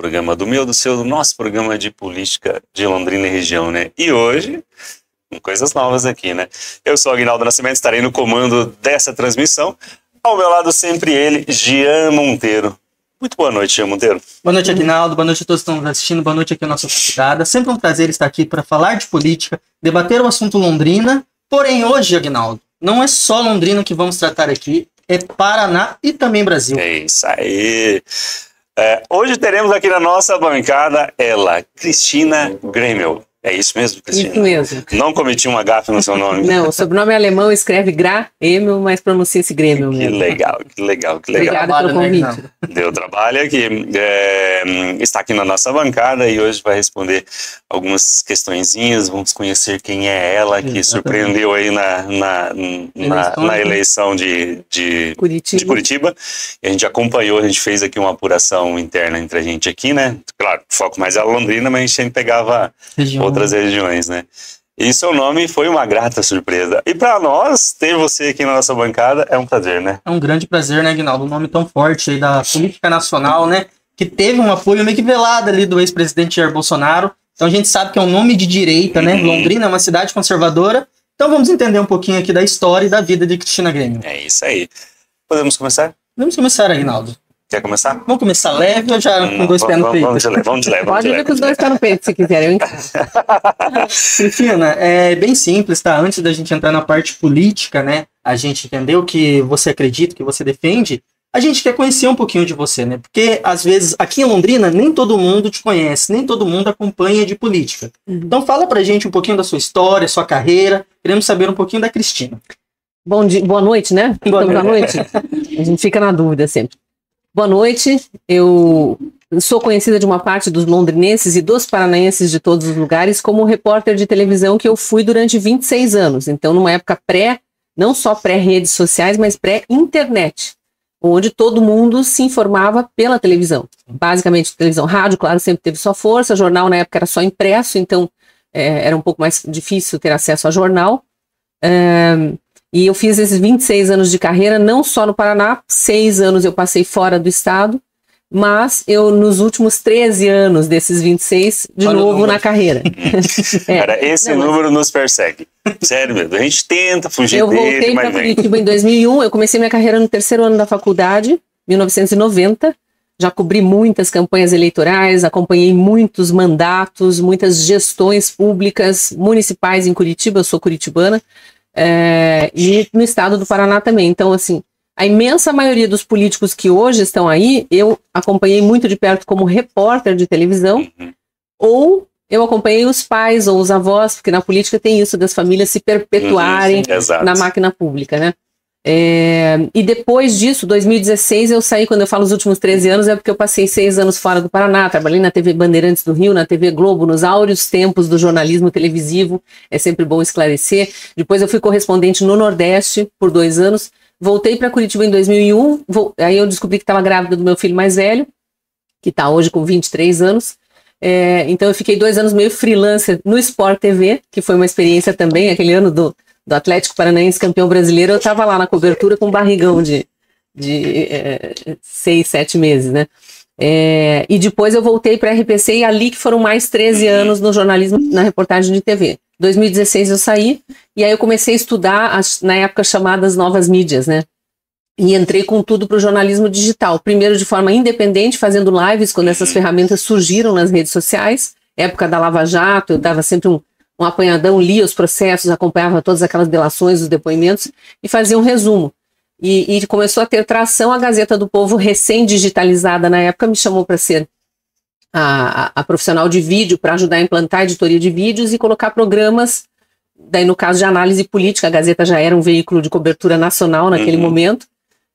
programa do meu, do seu, do nosso programa de política de Londrina e região, né? E hoje, com coisas novas aqui, né? Eu sou o Aguinaldo Nascimento, estarei no comando dessa transmissão. Ao meu lado sempre ele, Jean Monteiro. Muito boa noite, Jean Monteiro. Boa noite, Aguinaldo. Boa noite a todos que estão nos assistindo. Boa noite aqui a nossa convidada. Sempre um prazer estar aqui para falar de política, debater o assunto Londrina. Porém, hoje, Aguinaldo, não é só Londrina que vamos tratar aqui, é Paraná e também Brasil. É isso aí. Hoje teremos aqui na nossa bancada ela, Cristina Gremel. É isso mesmo, Cristina? Isso mesmo. Não cometi uma gafe no seu nome. Não, o sobrenome é alemão, escreve Gremel, mas pronuncia-se Gremel mesmo. Que legal, que legal, que legal. Obrigada pelo convite. Deu trabalho aqui. Está aqui na nossa bancada e hoje vai responder algumas questõezinhas. Vamos conhecer quem é ela, que surpreendeu aí na eleição de Curitiba. E a gente acompanhou, a gente fez aqui uma apuração interna entre a gente aqui, né? Claro, o foco mais é a Londrina, mas a gente sempre pegava outras regiões, né? E seu nome foi uma grata surpresa. E para nós, ter você aqui na nossa bancada é um prazer, né? É um grande prazer, né, Aguinaldo? Um nome tão forte aí da política nacional, né? Que teve um apoio meio que velado ali do ex-presidente Jair Bolsonaro. Então a gente sabe que é um nome de direita, né? Londrina é uma cidade conservadora. Então vamos entender um pouquinho aqui da história e da vida de Cristina Gremel. É isso aí. Podemos começar? Vamos começar, Aguinaldo. Quer começar? Vamos começar leve ou já com dois pés no peito? Vamos de leve. Pode vir com os dois pés no peito, se quiser, eu entendo. Cristina, é bem simples, tá? Antes da gente entrar na parte política, né? A gente entender o que você acredita, o que você defende. A gente quer conhecer um pouquinho de você, né? Porque, às vezes, aqui em Londrina, nem todo mundo te conhece, nem todo mundo acompanha de política. Então, fala pra gente um pouquinho da sua história, sua carreira. Queremos saber um pouquinho da Cristina. Bom dia, boa noite, né? Boa noite. A gente fica na dúvida sempre. Boa noite, eu sou conhecida de uma parte dos londrinenses e dos paranaenses de todos os lugares como repórter de televisão que eu fui durante 26 anos. Então, numa época não só pré-redes sociais, mas pré-internet, onde todo mundo se informava pela televisão. Basicamente, televisão, rádio, claro, sempre teve sua força, jornal na época era só impresso, então era um pouco mais difícil ter acesso a jornal. E eu fiz esses 26 anos de carreira, não só no Paraná, 6 anos eu passei fora do estado, mas eu, nos últimos 13 anos desses 26, de novo na carreira. Cara, esse número nos persegue. Sério mesmo, a gente tenta fugir dele, mas eu voltei para Curitiba em 2001, eu comecei minha carreira no terceiro ano da faculdade, 1990, já cobri muitas campanhas eleitorais, acompanhei muitos mandatos, muitas gestões públicas municipais em Curitiba, eu sou curitibana, e no estado do Paraná também. Então, assim, a imensa maioria dos políticos que hoje estão aí, eu acompanhei muito de perto como repórter de televisão, ou eu acompanhei os pais ou os avós, porque na política tem isso das famílias se perpetuarem na máquina pública, né? E depois disso, 2016, eu saí, quando eu falo os últimos 13 anos, é porque eu passei 6 anos fora do Paraná, trabalhei na TV Bandeirantes do Rio, na TV Globo, nos áureos tempos do jornalismo televisivo, é sempre bom esclarecer. Depois eu fui correspondente no Nordeste por 2 anos, voltei para Curitiba em 2001, aí eu descobri que estava grávida do meu filho mais velho, que está hoje com 23 anos, então eu fiquei 2 anos meio freelancer no Sport TV, que foi uma experiência também, aquele ano do Atlético Paranaense campeão brasileiro, eu estava lá na cobertura com um barrigão de 6, 7 meses, né? E depois eu voltei para a RPC e ali que foram mais 13 anos no jornalismo, na reportagem de TV. 2016 eu saí e aí eu comecei a estudar na época chamadas novas mídias, né? E entrei com tudo para o jornalismo digital. Primeiro de forma independente, fazendo lives quando essas ferramentas surgiram nas redes sociais. Época da Lava Jato, eu dava sempre um apanhadão, lia os processos, acompanhava todas aquelas delações, os depoimentos e fazia um resumo. E começou a ter tração, a Gazeta do Povo, recém-digitalizada na época, me chamou para ser a profissional de vídeo, para ajudar a implantar a editoria de vídeos e colocar programas, daí no caso de análise política, a Gazeta já era um veículo de cobertura nacional naquele momento,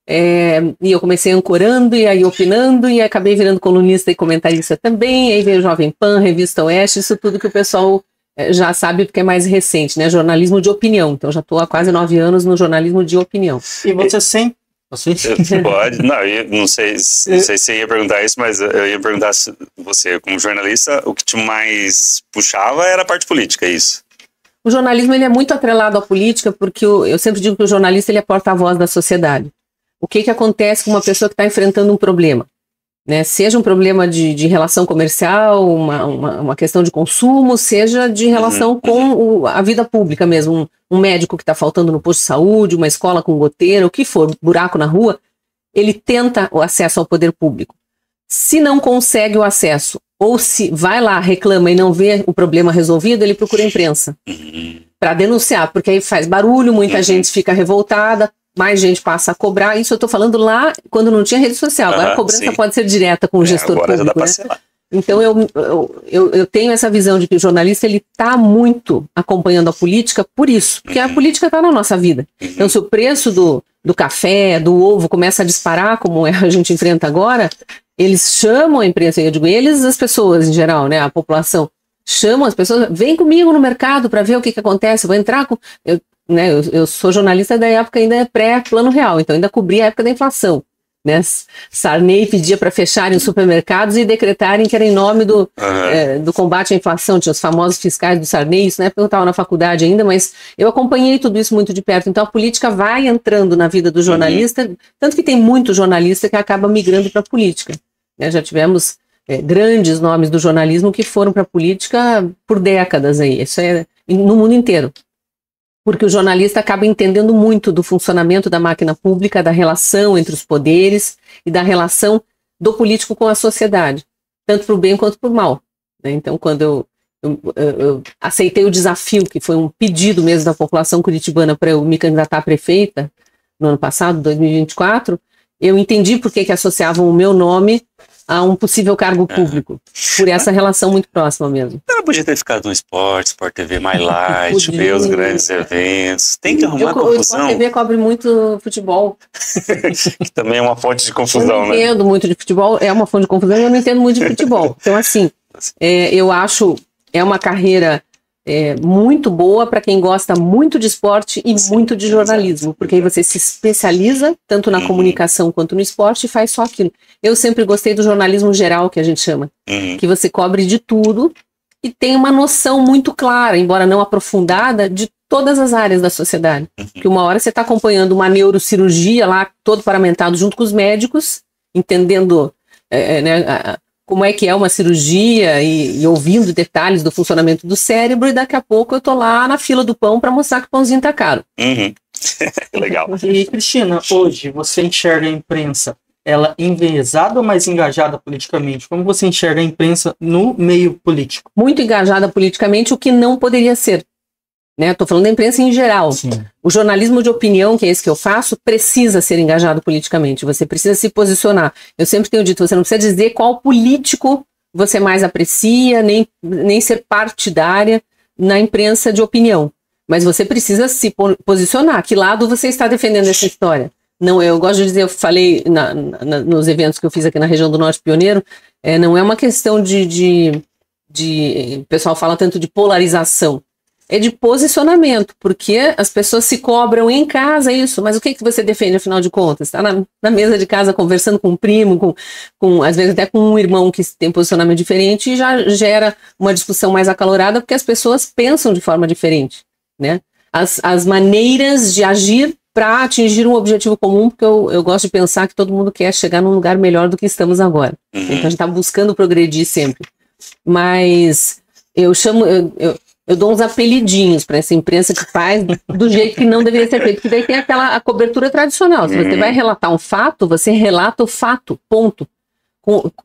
e eu comecei ancorando e aí opinando e acabei virando colunista e comentarista também, aí veio Jovem Pan, Revista Oeste, isso tudo que o pessoal já sabe porque é mais recente, né? Jornalismo de opinião. Então já estou há quase 9 anos no jornalismo de opinião. E você sempre... Pode, não sei se você ia perguntar isso, mas eu ia perguntar se você, como jornalista, o que te mais puxava era a parte política, é isso? O jornalismo ele é muito atrelado à política, porque eu sempre digo que o jornalista ele é porta-voz da sociedade. O que acontece com uma pessoa que está enfrentando um problema? né? Seja um problema de relação comercial, uma questão de consumo, seja de relação com a vida pública mesmo. Um médico que está faltando no posto de saúde, uma escola com goteira, o que for, buraco na rua, ele tenta o acesso ao poder público. Se não consegue o acesso, ou se vai lá, reclama e não vê o problema resolvido, ele procura a imprensa para denunciar, porque aí faz barulho, muita gente fica revoltada, mais gente passa a cobrar. Isso eu estou falando lá quando não tinha rede social. Agora a cobrança pode ser direta com o gestor público, né? Então eu tenho essa visão de que o jornalista ele está muito acompanhando a política por isso, porque a política está na nossa vida. Então se o preço do café, do ovo começa a disparar, como a gente enfrenta agora, eles chamam a imprensa, eu digo eles, as pessoas em geral, né, a população, chamam as pessoas, vem comigo no mercado para ver o que acontece, vou entrar com... Eu sou jornalista da época ainda pré-Plano Real, então ainda cobri a época da inflação. Né? Sarney pedia para fecharem os supermercados e decretarem que era em nome do combate à inflação. Tinha os famosos fiscais do Sarney, isso na época eu estava na faculdade ainda, mas eu acompanhei tudo isso muito de perto. Então a política vai entrando na vida do jornalista, tanto que tem muito jornalista que acaba migrando para a política. Né? Já tivemos grandes nomes do jornalismo que foram para a política por décadas aí, isso é no mundo inteiro. Porque o jornalista acaba entendendo muito do funcionamento da máquina pública, da relação entre os poderes e da relação do político com a sociedade, tanto para o bem quanto para o mal. Né? Então, quando eu aceitei o desafio, que foi um pedido mesmo da população curitibana para eu me candidatar a prefeita no ano passado, 2024, eu entendi por que associavam o meu nome a um possível cargo público, por essa relação muito próxima mesmo. Ela podia ter ficado no Sport TV mais light, ver os grandes eventos. Tem que arrumar confusão. O Sport TV cobre muito futebol. Que também é uma fonte de confusão, né? Eu não entendo muito de futebol, é uma fonte de confusão, eu não entendo muito de futebol. Então, assim, eu acho, é uma carreira muito boa para quem gosta muito de esporte e muito de jornalismo, porque aí você se especializa tanto na comunicação quanto no esporte e faz só aquilo. Eu sempre gostei do jornalismo geral, que a gente chama, que você cobre de tudo e tem uma noção muito clara, embora não aprofundada, de todas as áreas da sociedade. Porque uma hora você está acompanhando uma neurocirurgia lá, todo paramentado junto com os médicos, entendendo como é que é uma cirurgia e ouvindo detalhes do funcionamento do cérebro, e daqui a pouco eu tô lá na fila do pão para mostrar que o pãozinho tá caro. Legal. E, Cristina, hoje você enxerga a imprensa, ela enviesada ou mais engajada politicamente? Como você enxerga a imprensa no meio político? Muito engajada politicamente, o que não poderia ser. Estou falando da imprensa em geral. Sim. O jornalismo de opinião, que é esse que eu faço, precisa ser engajado politicamente. Você precisa se posicionar. Eu sempre tenho dito, você não precisa dizer qual político você mais aprecia, nem ser partidária na imprensa de opinião. Mas você precisa se posicionar. Que lado você está defendendo essa história? Não, eu gosto de dizer, eu falei nos eventos que eu fiz aqui na região do Norte Pioneiro, não é uma questão o pessoal fala tanto de polarização. É de posicionamento, porque as pessoas se cobram em casa isso, mas o que você defende, afinal de contas? Está na mesa de casa conversando com um primo, às vezes até com um irmão que tem posicionamento diferente, e já gera uma discussão mais acalorada, porque as pessoas pensam de forma diferente, né? As maneiras de agir para atingir um objetivo comum, porque eu gosto de pensar que todo mundo quer chegar num lugar melhor do que estamos agora. Então a gente está buscando progredir sempre. Mas eu dou uns apelidinhos para essa imprensa que faz do jeito que não deveria ser feito, porque daí tem a cobertura tradicional. Se você vai relatar um fato, você relata o fato, ponto.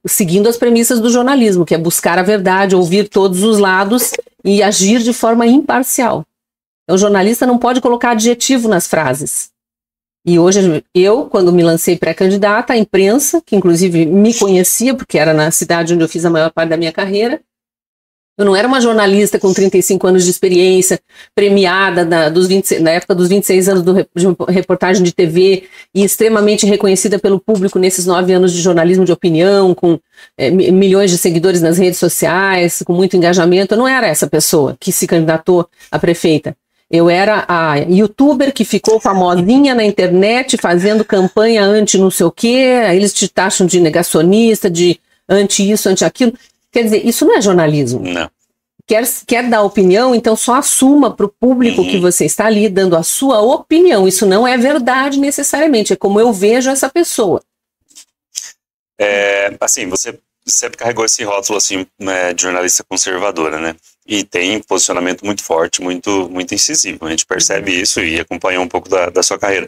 Seguindo as premissas do jornalismo, que é buscar a verdade, ouvir todos os lados e agir de forma imparcial. Então, o jornalista não pode colocar adjetivo nas frases. E hoje, quando me lancei pré-candidata, a imprensa, que inclusive me conhecia, porque era na cidade onde eu fiz a maior parte da minha carreira, eu não era uma jornalista com 35 anos de experiência, premiada na época dos 26 anos de reportagem de TV e extremamente reconhecida pelo público nesses 9 anos de jornalismo de opinião, com milhões de seguidores nas redes sociais, com muito engajamento. Eu não era essa pessoa que se candidatou a prefeita. Eu era a youtuber que ficou famosinha na internet fazendo campanha anti não sei o quê, eles te taxam de negacionista, de anti isso, anti aquilo. Quer dizer, isso não é jornalismo. Não. Quer dar opinião, então só assuma para o público que você está ali dando a sua opinião. Isso não é verdade necessariamente, é como eu vejo essa pessoa. Assim, você sempre carregou esse rótulo assim, de jornalista conservadora, né? E tem posicionamento muito forte, muito incisivo. A gente percebe isso e acompanhou um pouco da sua carreira.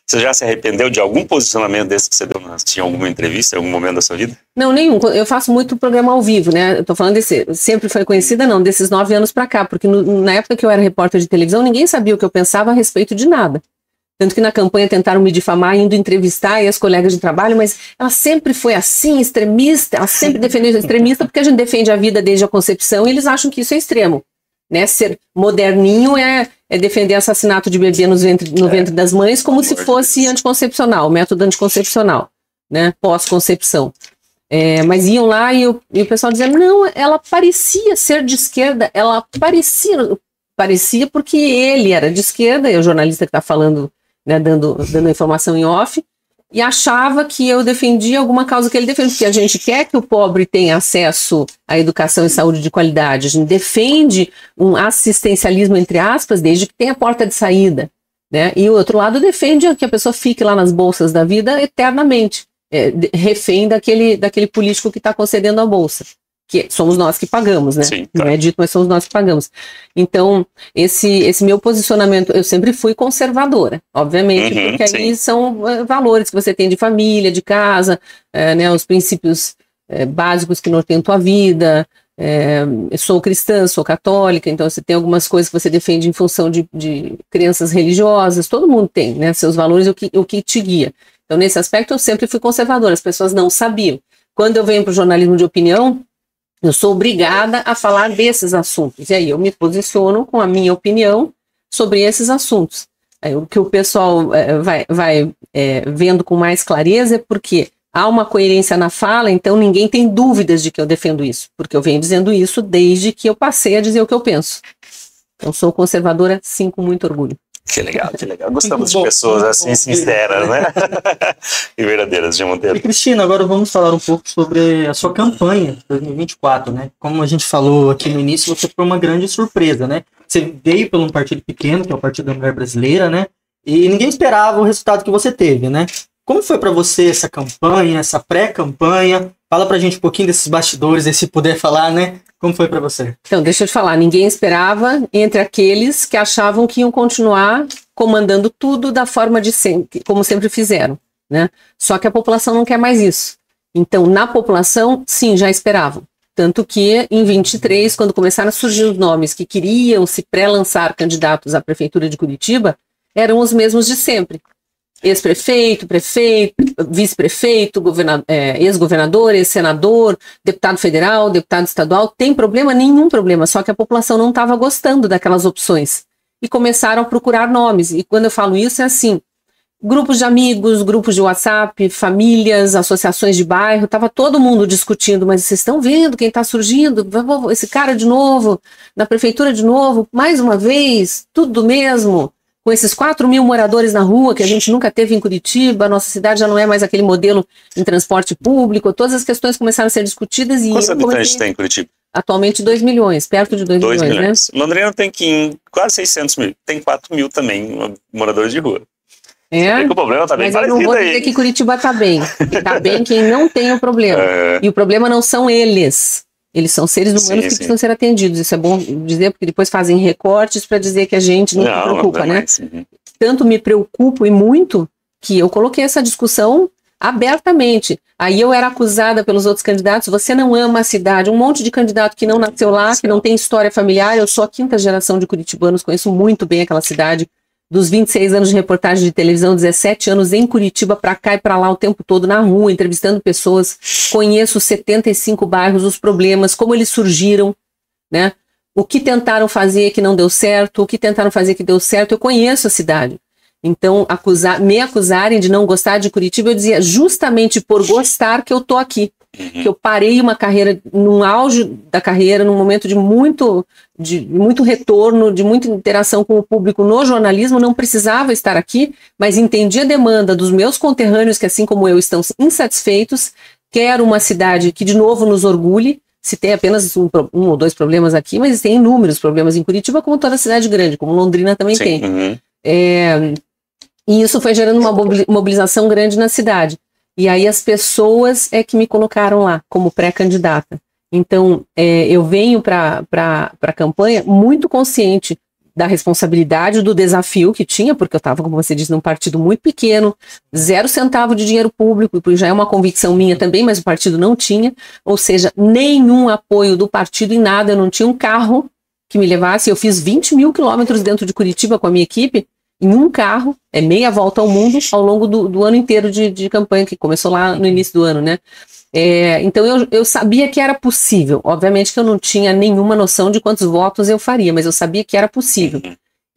Você já se arrependeu de algum posicionamento desse que você deu em alguma entrevista, em algum momento da sua vida? Não, nenhum. Eu faço muito programa ao vivo, né? Eu tô falando sempre foi conhecida, não, desses 9 anos pra cá, porque na época que eu era repórter de televisão, ninguém sabia o que eu pensava a respeito de nada. Tanto que na campanha tentaram me difamar, indo entrevistar e as colegas de trabalho, mas ela sempre foi assim, extremista, ela sempre defendeu extremista, porque a gente defende a vida desde a concepção e eles acham que isso é extremo. Né? Ser moderninho é defender assassinato de bebê no ventre das mães como se fosse anticoncepcional, método anticoncepcional, né? Pós-concepção. Mas iam lá e o pessoal dizia, não, ela parecia ser de esquerda, ela parecia porque ele era de esquerda, e o jornalista que está falando, né, dando informação em off, e achava que eu defendia alguma causa que ele defende, porque a gente quer que o pobre tenha acesso à educação e saúde de qualidade, a gente defende um assistencialismo, entre aspas, desde que tenha porta de saída, né? E o outro lado defende que a pessoa fique lá nas bolsas da vida eternamente, refém daquele político que está concedendo a bolsa. Que somos nós que pagamos, né? Sim, tá. Não é dito, mas somos nós que pagamos. Então, esse meu posicionamento, eu sempre fui conservadora, obviamente, porque aí são valores que você tem de família, de casa, né, os princípios básicos que norteiam tua vida. Eu sou cristã, sou católica, então você tem algumas coisas que você defende em função de crenças religiosas, todo mundo tem, né, seus valores, o que te guia. Então, nesse aspecto, eu sempre fui conservadora, as pessoas não sabiam. Quando eu venho para o jornalismo de opinião, eu sou obrigada a falar desses assuntos. E aí eu me posiciono com a minha opinião sobre esses assuntos. O que o pessoal vai vendo com mais clareza é porque há uma coerência na fala, então ninguém tem dúvidas de que eu defendo isso. Porque eu venho dizendo isso desde que eu passei a dizer o que eu penso. Então sou conservadora, sim, com muito orgulho. Que legal, que legal. Gostamos de pessoas assim, sinceras, né? E verdadeiras, de Monteiro. E Cristina, agora vamos falar um pouco sobre a sua campanha 2024, né? Como a gente falou aqui no início, você foi uma grande surpresa, né? Você veio por um partido pequeno, que é o Partido da Mulher Brasileira, né? E ninguém esperava o resultado que você teve, né? Como foi para você essa campanha, essa pré-campanha? Fala pra gente um pouquinho desses bastidores, se puder falar, né? Como foi para você? Então, deixa eu te falar, ninguém esperava entre aqueles que achavam que iam continuar comandando tudo da forma de sempre, como sempre fizeram, né? Só que a população não quer mais isso. Então, na população, sim, já esperavam. Tanto que, em 23, quando começaram a surgir os nomes que queriam se pré-lançar candidatos à Prefeitura de Curitiba, eram os mesmos de sempre. Ex-prefeito, prefeito, vice-prefeito, ex-governador, ex-senador, deputado federal, deputado estadual, tem problema? Nenhum problema, só que a população não estava gostando daquelas opções. E começaram a procurar nomes, e quando eu falo isso é assim, grupos de amigos, grupos de WhatsApp, famílias, associações de bairro, estava todo mundo discutindo, mas vocês estão vendo quem está surgindo? Esse cara de novo, na prefeitura de novo, mais uma vez, tudo do mesmo. Com esses 4.000 moradores na rua, que a gente nunca teve em Curitiba, a nossa cidade já não é mais aquele modelo em transporte público, todas as questões começaram a ser discutidas. E quantos habitantes tem em Curitiba? Atualmente 2 milhões, perto de 2 milhões, né? Londrina tem quase 600 mil, tem 4.000 também moradores de rua. O problema tá bem mas eu não vou dizer que Curitiba tá bem. Tá bem quem não tem o problema. E o problema não são eles. Eles são seres humanos que precisam ser atendidos. Isso é bom dizer, porque depois fazem recortes para dizer que a gente não se preocupa, né? Tanto me preocupo e muito que eu coloquei essa discussão abertamente. Aí eu era acusada pelos outros candidatos, você não ama a cidade, um monte de candidato que não nasceu lá, que não tem história familiar. Eu sou a 5ª geração de curitibanos, conheço muito bem aquela cidade. Dos 26 anos de reportagem de televisão, 17 anos em Curitiba, para cá e para lá o tempo todo na rua, entrevistando pessoas. Conheço 75 bairros, os problemas, como eles surgiram, né? O que tentaram fazer que não deu certo, o que tentaram fazer que deu certo. Eu conheço a cidade. Então, me acusarem de não gostar de Curitiba, eu dizia justamente por gostar que eu tô aqui. Que eu parei uma carreira, num auge da carreira, num momento de muito retorno, de muita interação com o público no jornalismo, não precisava estar aqui, mas entendi a demanda dos meus conterrâneos, que assim como eu estão insatisfeitos, quero uma cidade que de novo nos orgulhe. Se tem apenas um ou dois problemas aqui, mas tem inúmeros problemas em Curitiba, como toda cidade grande, como Londrina também tem. E isso foi gerando uma mobilização grande na cidade. E aí as pessoas é que me colocaram lá como pré-candidata. Então, eu venho para a campanha muito consciente da responsabilidade, do desafio que tinha, porque eu estava, como você disse, num partido muito pequeno, 0 centavo de dinheiro público, porque já é uma convicção minha também, mas o partido não tinha, ou seja, nenhum apoio do partido em nada, eu não tinha um carro que me levasse, eu fiz 20 mil quilômetros dentro de Curitiba com a minha equipe, em um carro, meia volta ao mundo, ao longo do ano inteiro de campanha, que começou lá no início do ano, né? Então eu sabia que era possível. Obviamente que eu não tinha nenhuma noção de quantos votos eu faria, mas eu sabia que era possível.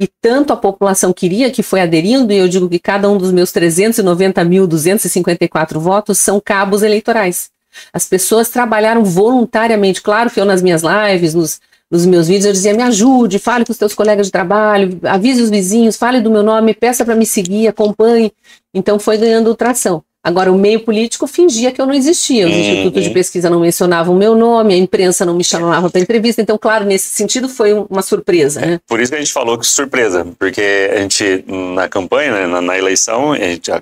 E tanto a população queria, que foi aderindo, e eu digo que cada um dos meus 390.254 votos são cabos eleitorais. As pessoas trabalharam voluntariamente. Claro que eu nas minhas lives, nos meus vídeos, eu dizia, me ajude, fale com os teus colegas de trabalho, avise os vizinhos, fale do meu nome, peça para me seguir, acompanhe. Então foi ganhando tração. Agora, o meio político fingia que eu não existia. Os institutos de pesquisa não mencionavam o meu nome, a imprensa não me chamava para entrevista. Então, claro, nesse sentido foi uma surpresa, né? Por isso que a gente falou que surpresa, porque a gente, na campanha, né, na eleição,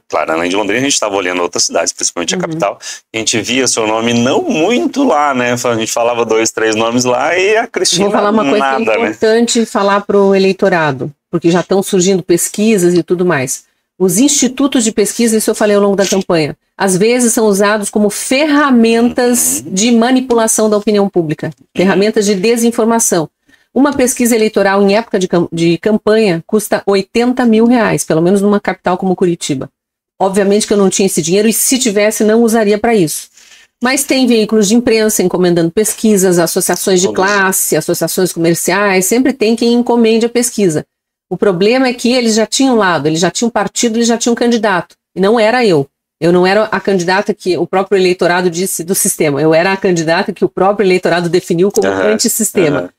claro, além de Londrina, a gente estava olhando outras cidades, principalmente a capital, a gente via seu nome não muito lá, né? A gente falava 2, 3 nomes lá e a Cristina nada. Vou falar uma coisa que é importante falar para o eleitorado, porque já estão surgindo pesquisas e tudo mais. Os institutos de pesquisa, isso eu falei ao longo da campanha, às vezes são usados como ferramentas de manipulação da opinião pública, ferramentas de desinformação. Uma pesquisa eleitoral em época de campanha custa R$80 mil, pelo menos numa capital como Curitiba. Obviamente que eu não tinha esse dinheiro e se tivesse não usaria para isso. Mas tem veículos de imprensa encomendando pesquisas, associações de classe, associações comerciais, sempre tem quem encomende a pesquisa. O problema é que eles já tinham lado, eles já tinham partido, eles já tinham candidato. E não era eu. Eu não era a candidata que o próprio eleitorado disse do sistema. Eu era a candidata que o próprio eleitorado definiu como antissistema.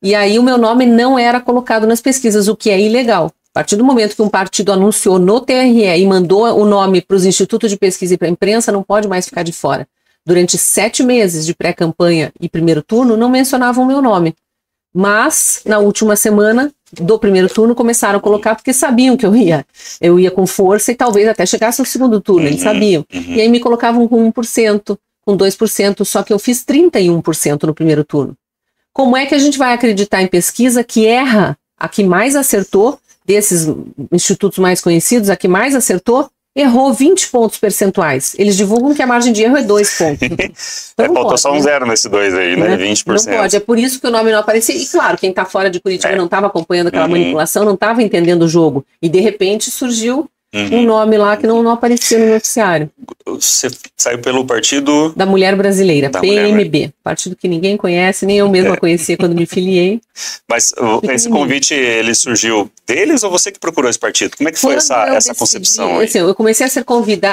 E aí o meu nome não era colocado nas pesquisas, o que é ilegal. A partir do momento que um partido anunciou no TRE e mandou o nome para os institutos de pesquisa e para a imprensa, não pode mais ficar de fora. Durante 7 meses de pré-campanha e primeiro turno, não mencionavam o meu nome. Mas, na última semana do primeiro turno, começaram a colocar porque sabiam que eu ia com força e talvez até chegasse ao segundo turno, eles sabiam. E aí me colocavam com 1%, com 2%, só que eu fiz 31% no primeiro turno. Como é que a gente vai acreditar em pesquisa que erra? A que mais acertou, desses institutos mais conhecidos, a que mais acertou, errou 20 pontos percentuais. Eles divulgam que a margem de erro é 2 pontos. Então faltou pode, só um 0 nesse 2 aí, né? 20%. Não pode, é por isso que o nome não aparecia. E claro, quem está fora de Curitiba não estava acompanhando aquela manipulação, não estava entendendo o jogo. E de repente surgiu um nome lá que não aparecia no noticiário. Você saiu pelo partido... Da Mulher Brasileira, PMB. Partido que ninguém conhece, nem eu mesma conhecia quando me filiei. Mas esse convite, ele surgiu deles ou você que procurou esse partido? Como é que foi essa concepção aí? Assim, eu comecei a ser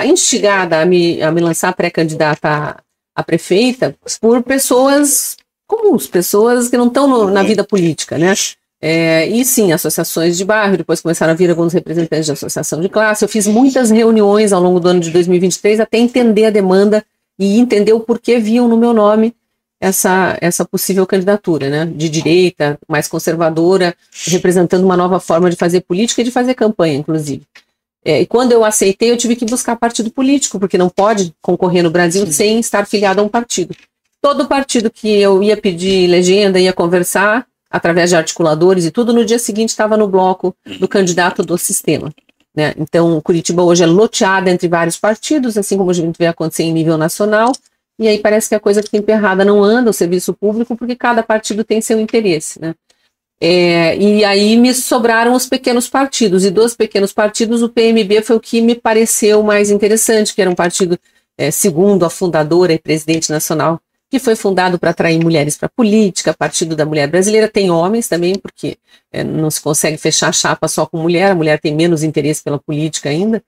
instigada a me lançar pré-candidata a prefeita por pessoas comuns, pessoas que não estão na vida política, né? E sim, associações de bairro, depois começaram a vir alguns representantes de associação de classe. Eu fiz muitas reuniões ao longo do ano de 2023 até entender a demanda e entender o porquê viam no meu nome essa possível candidatura, né, de direita, mais conservadora, representando uma nova forma de fazer política e de fazer campanha, inclusive. E quando eu aceitei, eu tive que buscar partido político, porque não pode concorrer no Brasil sem estar filiado a um partido. Todo partido que eu ia pedir legenda, ia conversar, através de articuladores e tudo, no dia seguinte estava no bloco do candidato do sistema, né? Então, Curitiba hoje é loteada entre vários partidos, assim como a gente vê acontecer em nível nacional, e aí parece que a coisa que tem emperrada não anda, o serviço público, porque cada partido tem seu interesse, né? E aí me sobraram os pequenos partidos, e dos pequenos partidos o PMB foi o que me pareceu mais interessante, que era um partido, segundo a fundadora e presidente nacional, que foi fundado para atrair mulheres para a política, Partido da Mulher Brasileira. Tem homens também, porque não se consegue fechar a chapa só com mulher, a mulher tem menos interesse pela política ainda.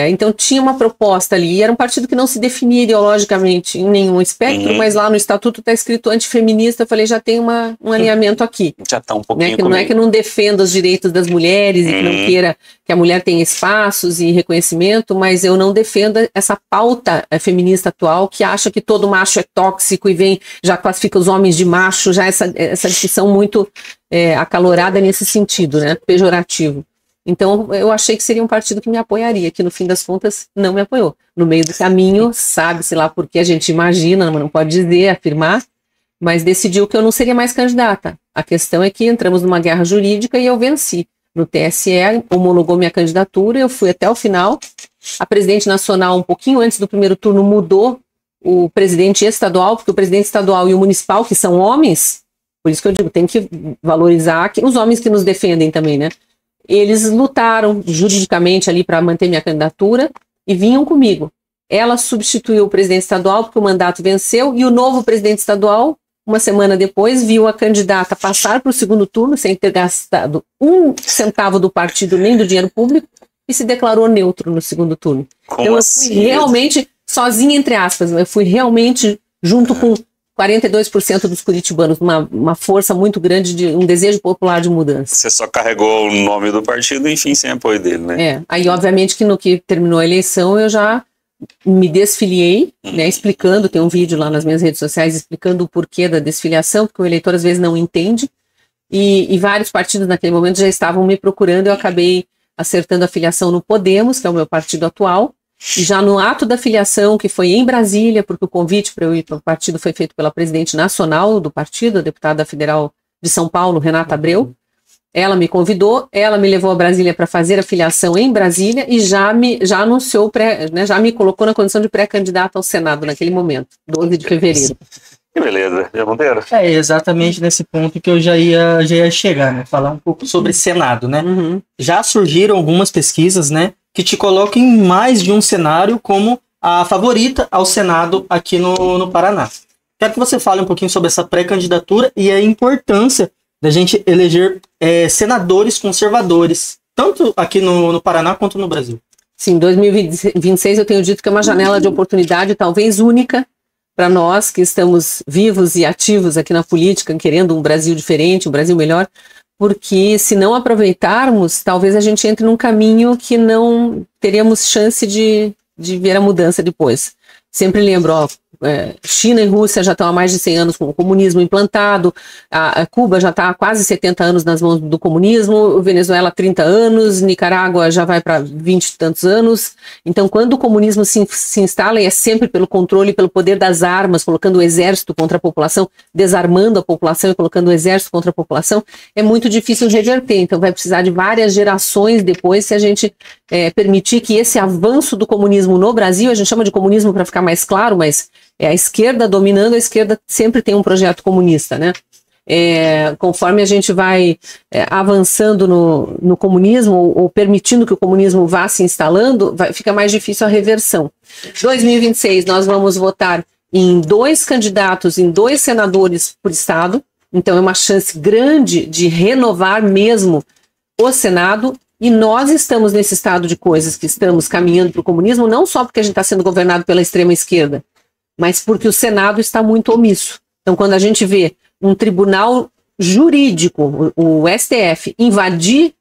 Então tinha uma proposta ali, e era um partido que não se definia ideologicamente em nenhum espectro, mas lá no estatuto está escrito antifeminista. Eu falei, já tem um alinhamento aqui. Já está um pouquinho, né? Que não é que não defenda os direitos das mulheres e que não queira que a mulher tenha espaços e reconhecimento, mas eu não defendo essa pauta feminista atual que acha que todo macho é tóxico e já classifica os homens de macho, já essa discussão muito acalorada nesse sentido, né, pejorativo. Então, eu achei que seria um partido que me apoiaria, que no fim das contas não me apoiou. No meio do caminho, sabe-se lá porque a gente imagina, não pode dizer, afirmar, mas decidiu que eu não seria mais candidata. A questão é que entramos numa guerra jurídica e eu venci. No TSE, homologou minha candidatura, eu fui até o final. A presidente nacional, um pouquinho antes do primeiro turno, mudou o presidente estadual, porque o presidente estadual e o municipal, que são homens, por isso que eu digo, tem que valorizar os homens que nos defendem também, né? Eles lutaram juridicamente ali para manter minha candidatura e vinham comigo. Ela substituiu o presidente estadual porque o mandato venceu e o novo presidente estadual, uma semana depois, viu a candidata passar para o segundo turno sem ter gastado 1 centavo do partido nem do dinheiro público e se declarou neutro no segundo turno. Como então eu assim? fui realmente sozinha, entre aspas, eu fui realmente junto com 42% dos curitibanos, uma força muito grande, de um desejo popular de mudança. Você só carregou o nome do partido, enfim, sem apoio dele, né? Aí obviamente que no que terminou a eleição eu já me desfiliei, né, explicando, tem um vídeo lá nas minhas redes sociais explicando o porquê da desfiliação, porque o eleitor às vezes não entende, e vários partidos naquele momento já estavam me procurando, eu acabei acertando a filiação no Podemos, que é o meu partido atual, e já no ato da filiação, que foi em Brasília, porque o convite para eu ir para o partido foi feito pela presidente nacional do partido, a deputada federal de São Paulo, Renata Abreu. Ela me convidou, ela me levou a Brasília para fazer a filiação em Brasília e já anunciou, já me colocou na condição de pré-candidata ao Senado naquele momento, 12 de fevereiro. Que beleza, já Monteiro? É exatamente nesse ponto que eu já ia chegar, né? Falar um pouco sobre Senado, né? Uhum. Já surgiram algumas pesquisas, né, que te colocam em mais de um cenário como a favorita ao Senado aqui no Paraná. Quero que você fale um pouquinho sobre essa pré-candidatura e a importância da gente eleger senadores conservadores, tanto aqui no Paraná quanto no Brasil. Sim, 2026 eu tenho dito que é uma janela de oportunidade talvez única para nós que estamos vivos e ativos aqui na política, querendo um Brasil diferente, um Brasil melhor, porque se não aproveitarmos, talvez a gente entre num caminho que não teremos chance de ver a mudança depois. Sempre lembro, China e Rússia já estão há mais de 100 anos com o comunismo implantado, a Cuba já está há quase 70 anos nas mãos do comunismo, Venezuela 30 anos, Nicarágua já vai para 20 e tantos anos. Então, quando o comunismo se instala, e é sempre pelo controle e pelo poder das armas, colocando o exército contra a população, desarmando a população e colocando o exército contra a população, é muito difícil reverter. Então, vai precisar de várias gerações depois se a gente permitir que esse avanço do comunismo no Brasil, a gente chama de comunismo para ficar mais claro, mas é a esquerda dominando, a esquerda sempre tem um projeto comunista, né? Conforme a gente vai avançando no comunismo, ou permitindo que o comunismo vá se instalando, fica mais difícil a reversão. 2026 nós vamos votar em 2 candidatos, em 2 senadores por estado, então é uma chance grande de renovar mesmo o Senado. E nós estamos nesse estado de coisas que estamos caminhando para o comunismo, não só porque a gente está sendo governado pela extrema esquerda, mas porque o Senado está muito omisso. Então, quando a gente vê um tribunal jurídico, o STF, invadir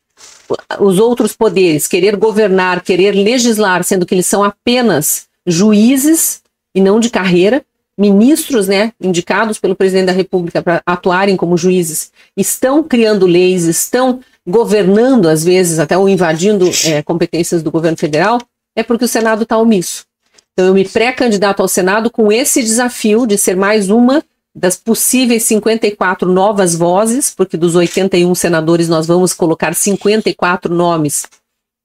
os outros poderes, querer governar, querer legislar, sendo que eles são apenas juízes e não de carreira, ministros, né, indicados pelo presidente da República para atuarem como juízes, estão criando leis, estão governando, às vezes, até ou invadindo competências do governo federal, é porque o Senado está omisso. Então, eu me pré-candidato ao Senado com esse desafio de ser mais uma das possíveis 54 novas vozes, porque dos 81 senadores nós vamos colocar 54 nomes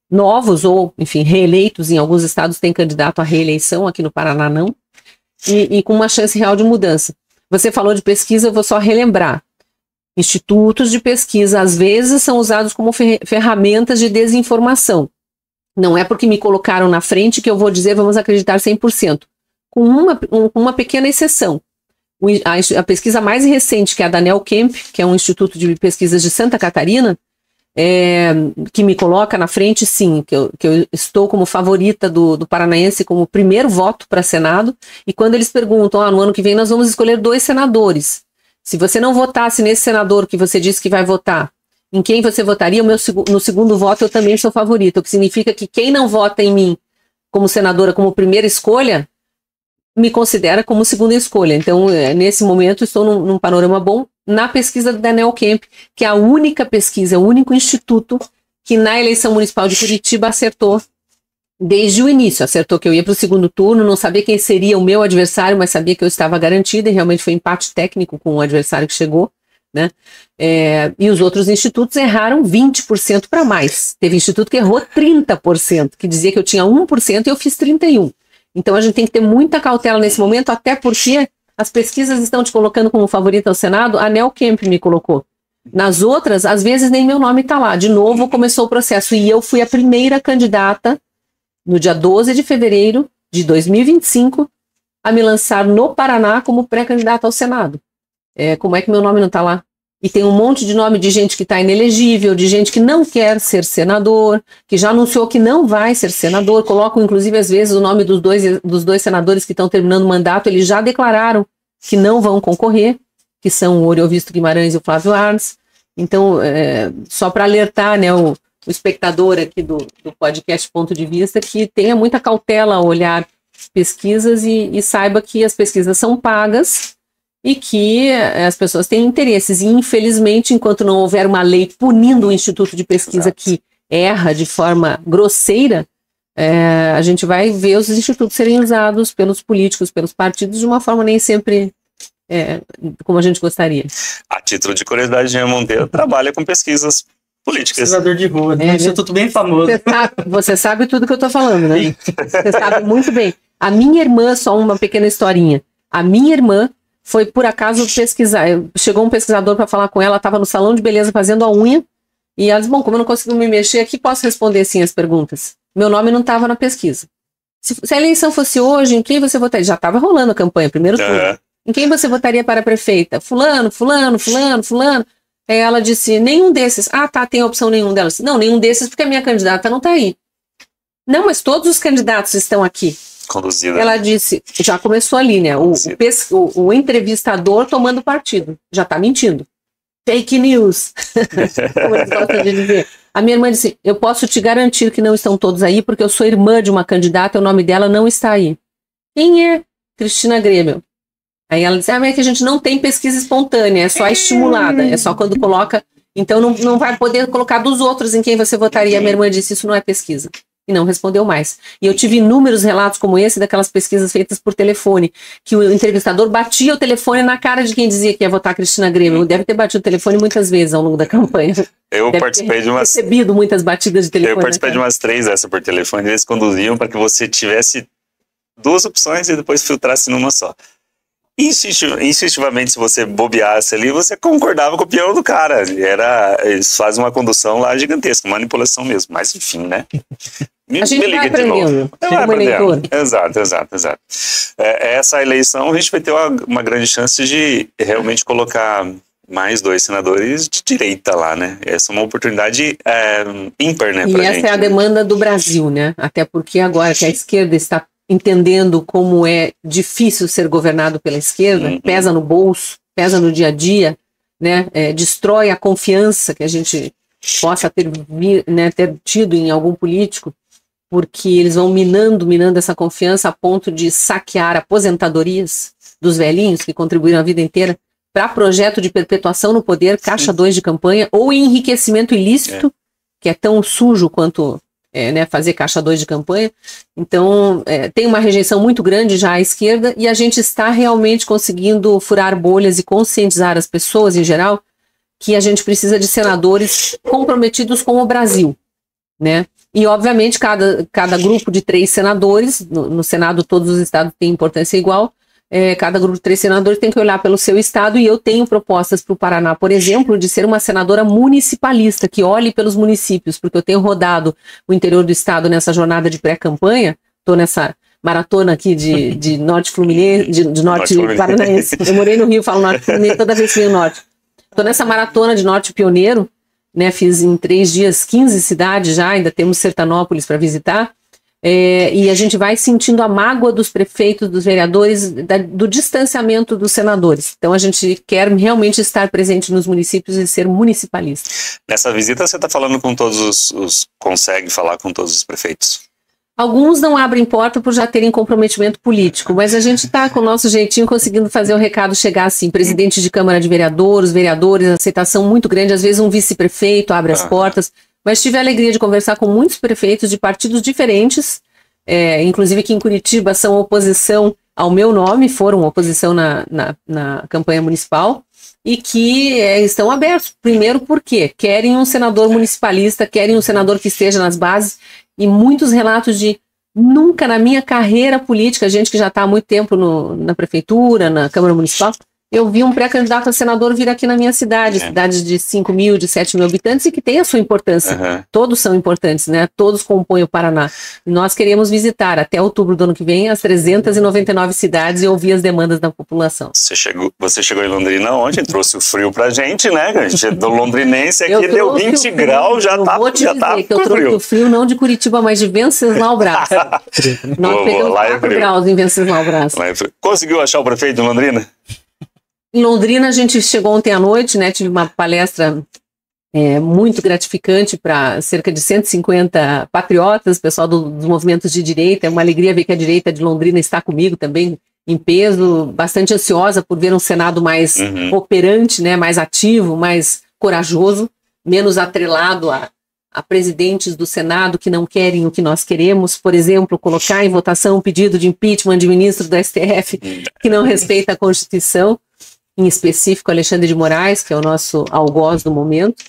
novos, ou, enfim, reeleitos. Em alguns estados tem candidato à reeleição, aqui no Paraná não, e com uma chance real de mudança. Você falou de pesquisa, eu vou só relembrar. Institutos de pesquisa, às vezes, são usados como ferramentas de desinformação. Não é porque me colocaram na frente que eu vou dizer vamos acreditar 100%. Com uma pequena exceção. A pesquisa mais recente, que é a da NELCAMP, que é um instituto de pesquisas de Santa Catarina, que me coloca na frente, sim, que eu estou como favorita do paranaense como primeiro voto para Senado, e quando eles perguntam, no ano que vem nós vamos escolher 2 senadores. Se você não votasse nesse senador que você disse que vai votar, em quem você votaria? No segundo voto eu também sou favorita, o que significa que quem não vota em mim como senadora, como primeira escolha, me considera como segunda escolha. Então, nesse momento, estou num panorama bom na pesquisa da NELCAMP, que é a única pesquisa, o único instituto que na eleição municipal de Curitiba acertou desde o início, acertou que eu ia para o segundo turno, não sabia quem seria o meu adversário, mas sabia que eu estava garantida, e realmente foi empate técnico com o adversário que chegou, né? E os outros institutos erraram 20% para mais. Teve instituto que errou 30%, que dizia que eu tinha 1% e eu fiz 31%. Então a gente tem que ter muita cautela nesse momento, até porque as pesquisas estão te colocando como favorita ao Senado, a Neocamp me colocou. Nas outras, às vezes nem meu nome está lá. De novo começou o processo, e eu fui a primeira candidata no dia 12 de fevereiro de 2025, a me lançar no Paraná como pré-candidata ao Senado. Como é que meu nome não está lá? E tem um monte de nome de gente que está inelegível, de gente que não quer ser senador, que já anunciou que não vai ser senador, colocam inclusive às vezes o nome dos dois senadores que estão terminando o mandato, eles já declararam que não vão concorrer, que são o Oriovisto Guimarães e o Flávio Arnes. Então, só para alertar, né, o espectador aqui do podcast Ponto de Vista, que tenha muita cautela ao olhar pesquisas e saiba que as pesquisas são pagas e que as pessoas têm interesses. E, infelizmente, enquanto não houver uma lei punindo o Instituto de Pesquisa que erra de forma grosseira, a gente vai ver os institutos serem usados pelos políticos, pelos partidos, de uma forma nem sempre como a gente gostaria. A título de curiosidade, Jean Monteiro trabalha com pesquisas políticas. Pesquisador de rua, um instituto bem famoso. Você sabe tudo que eu estou falando, né? Você sabe muito bem. A minha irmã, só uma pequena historinha, a minha irmã foi por acaso pesquisar, chegou um pesquisador para falar com ela, estava no salão de beleza fazendo a unha, e ela disse, bom, como eu não consigo me mexer aqui, posso responder sim as perguntas. Meu nome não estava na pesquisa. Se a eleição fosse hoje, em quem você votaria? Já estava rolando a campanha, primeiro turno. Em quem você votaria para prefeita? Fulano, fulano, fulano, fulano. Aí ela disse, nenhum desses. Ah, tá, tem a opção nenhum delas. Não, nenhum desses porque a minha candidata não está aí. Não, mas todos os candidatos estão aqui. Conduzida. Ela disse, já começou ali, né? O entrevistador tomando partido. Já está mentindo. Fake news. Como eles gostam de dizer. A minha irmã disse, eu posso te garantir que não estão todos aí, porque eu sou irmã de uma candidata e o nome dela não está aí. Quem é? Cristina Grêmio. Aí ela disse, mas é que a gente não tem pesquisa espontânea, é só estimulada, é só quando coloca, então não vai poder colocar dos outros em quem você votaria. A minha irmã disse, isso não é pesquisa. E não respondeu mais. E eu tive inúmeros relatos como esse, daquelas pesquisas feitas por telefone, que o entrevistador batia o telefone na cara de quem dizia que ia votar Cristina Grêmio. Deve ter batido o telefone muitas vezes ao longo da campanha. Eu participei de umas... recebido muitas batidas de telefone. Eu participei de umas 3 dessas por telefone, eles conduziam para que você tivesse 2 opções e depois filtrasse numa só. Instintivamente, se você bobeasse ali, você concordava com a opinião do cara. Eles fazem uma condução lá gigantesca, manipulação mesmo. Mas enfim, né? A gente vai aprendendo. Exato. Essa eleição, a gente vai ter uma grande chance de realmente colocar mais 2 senadores de direita lá, né? Essa é uma oportunidade ímpar, né? E essa é a demanda do Brasil, né? Até porque agora que a esquerda está entendendo como é difícil ser governado pela esquerda, pesa no bolso, pesa no dia a dia, né? Destrói a confiança que a gente possa ter tido em algum político, porque eles vão minando essa confiança a ponto de saquear aposentadorias dos velhinhos que contribuíram a vida inteira para projeto de perpetuação no poder, caixa 2 de campanha, ou enriquecimento ilícito, que é tão sujo quanto fazer caixa 2 de campanha. Então, tem uma rejeição muito grande já à esquerda, e a gente está realmente conseguindo furar bolhas e conscientizar as pessoas, em geral, que a gente precisa de senadores comprometidos com o Brasil, né? E, obviamente, cada grupo de 3 senadores, no Senado todos os estados têm importância igual, cada grupo de 3 senadores tem que olhar pelo seu estado, e eu tenho propostas para o Paraná, por exemplo, de ser uma senadora municipalista, que olhe pelos municípios, porque eu tenho rodado o interior do estado nessa jornada de pré-campanha, estou nessa maratona aqui de Norte Fluminense, de Norte Paranaense. Eu morei no Rio, falo Norte Fluminense toda vez que venho Norte. Estou nessa maratona de Norte Pioneiro, né, fiz em 3 dias 15 cidades já, ainda temos Sertanópolis para visitar, e a gente vai sentindo a mágoa dos prefeitos, dos vereadores, do distanciamento dos senadores. Então a gente quer realmente estar presente nos municípios e ser municipalista. Nessa visita você está falando com todos consegue falar com todos os prefeitos? Alguns não abrem porta por já terem comprometimento político, mas a gente está com o nosso jeitinho conseguindo fazer o recado chegar assim. Presidente de Câmara de Vereadores, aceitação muito grande, às vezes um vice-prefeito abre as portas. Mas tive a alegria de conversar com muitos prefeitos de partidos diferentes, inclusive que em Curitiba são oposição ao meu nome, foram oposição na campanha municipal, e que estão abertos. Primeiro porque querem um senador municipalista, querem um senador que esteja nas bases, e muitos relatos de nunca na minha carreira política, gente que já está há muito tempo na prefeitura, na Câmara Municipal, eu vi um pré-candidato a senador vir aqui na minha cidade, cidades de 5 mil, de 7 mil habitantes, e que tem a sua importância. Todos são importantes, né? Todos compõem o Paraná. E nós queremos visitar, até outubro do ano que vem, as 399 cidades e ouvir as demandas da população. Você chegou em Londrina ontem, trouxe o frio pra gente, né? A gente é do londrinense, aqui deu 20 graus, já tá vou te dizer que eu trouxe o frio não de Curitiba, mas de Venceslau Brás. Nós pegamos 4 graus em Venceslau Brás. Conseguiu achar o prefeito de Londrina? Em Londrina, a gente chegou ontem à noite, né? Tive uma palestra muito gratificante para cerca de 150 patriotas, pessoal dos movimentos de direita. É uma alegria ver que a direita de Londrina está comigo também, em peso, bastante ansiosa por ver um Senado mais operante, né? Mais ativo, mais corajoso, menos atrelado a presidentes do Senado que não querem o que nós queremos. Por exemplo, colocar em votação um pedido de impeachment de ministro do STF que não respeita a Constituição. Em específico, Alexandre de Moraes, que é o nosso algoz do momento.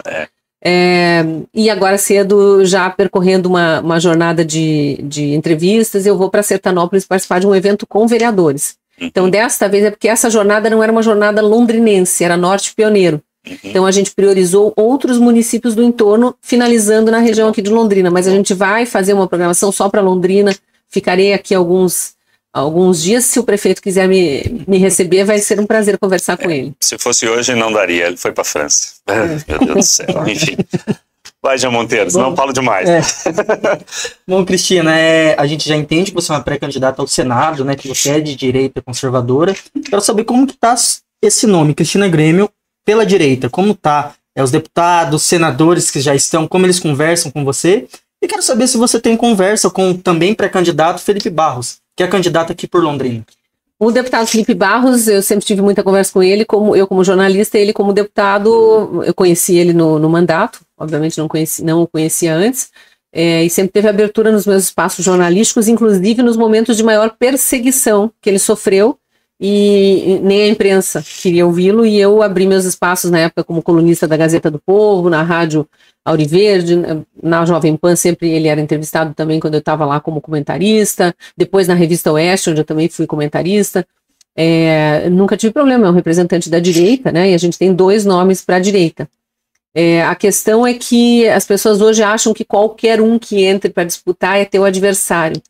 E agora cedo, já percorrendo uma jornada de entrevistas, eu vou para Sertanópolis participar de um evento com vereadores. Então, desta vez, é porque essa jornada não era uma jornada londrinense, era norte pioneiro. Então, a gente priorizou outros municípios do entorno, finalizando na região aqui de Londrina. Mas a gente vai fazer uma programação só para Londrina. Ficarei aqui alguns dias. Se o prefeito quiser me receber, vai ser um prazer conversar com ele. Se fosse hoje, não daria. Ele foi para a França. Meu Deus do céu. Enfim. Vai, Jean Monteiro, senão eu falo demais. Bom, Cristina, a gente já entende que você é uma pré-candidata ao Senado, né? Que você é de direita conservadora. Quero saber como que está esse nome, Cristina Grêmio, pela direita. Como está os deputados, senadores que já estão, como eles conversam com você. E quero saber se você tem conversa com o também pré-candidato Felipe Barros, que é candidato aqui por Londrina. O deputado Felipe Barros, eu sempre tive muita conversa com ele, como jornalista, ele como deputado, eu conheci ele no mandato, obviamente não o conhecia antes, e sempre teve abertura nos meus espaços jornalísticos, inclusive nos momentos de maior perseguição que ele sofreu, e nem a imprensa queria ouvi-lo, e eu abri meus espaços na época como colunista da Gazeta do Povo, na Rádio Auriverde, na Jovem Pan, sempre ele era entrevistado também quando eu estava lá como comentarista, depois na Revista Oeste, onde eu também fui comentarista. Nunca tive problema, é um representante da direita, né? E a gente tem 2 nomes para a direita. A questão é que as pessoas hoje acham que qualquer um que entre para disputar é teu adversário.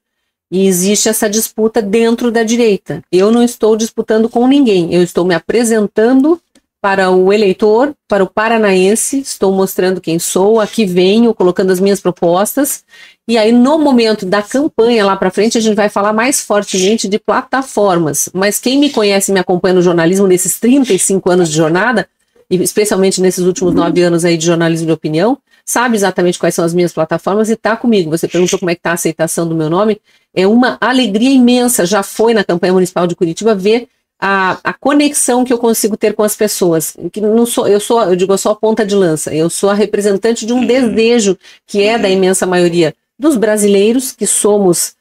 E existe essa disputa dentro da direita. Eu não estou disputando com ninguém, eu estou me apresentando para o eleitor, para o paranaense, estou mostrando quem sou, aqui venho, colocando as minhas propostas, e aí no momento da campanha lá para frente a gente vai falar mais fortemente de plataformas, mas quem me conhece e me acompanha no jornalismo nesses 35 anos de jornada, e especialmente nesses últimos 9 anos aí de jornalismo de opinião, sabe exatamente quais são as minhas plataformas e está comigo. Você perguntou como é que está a aceitação do meu nome, é uma alegria imensa, já foi na campanha municipal de Curitiba, ver a conexão que eu consigo ter com as pessoas, que não sou, eu digo só a ponta de lança, eu sou a representante de um desejo que é da imensa maioria dos brasileiros, que somos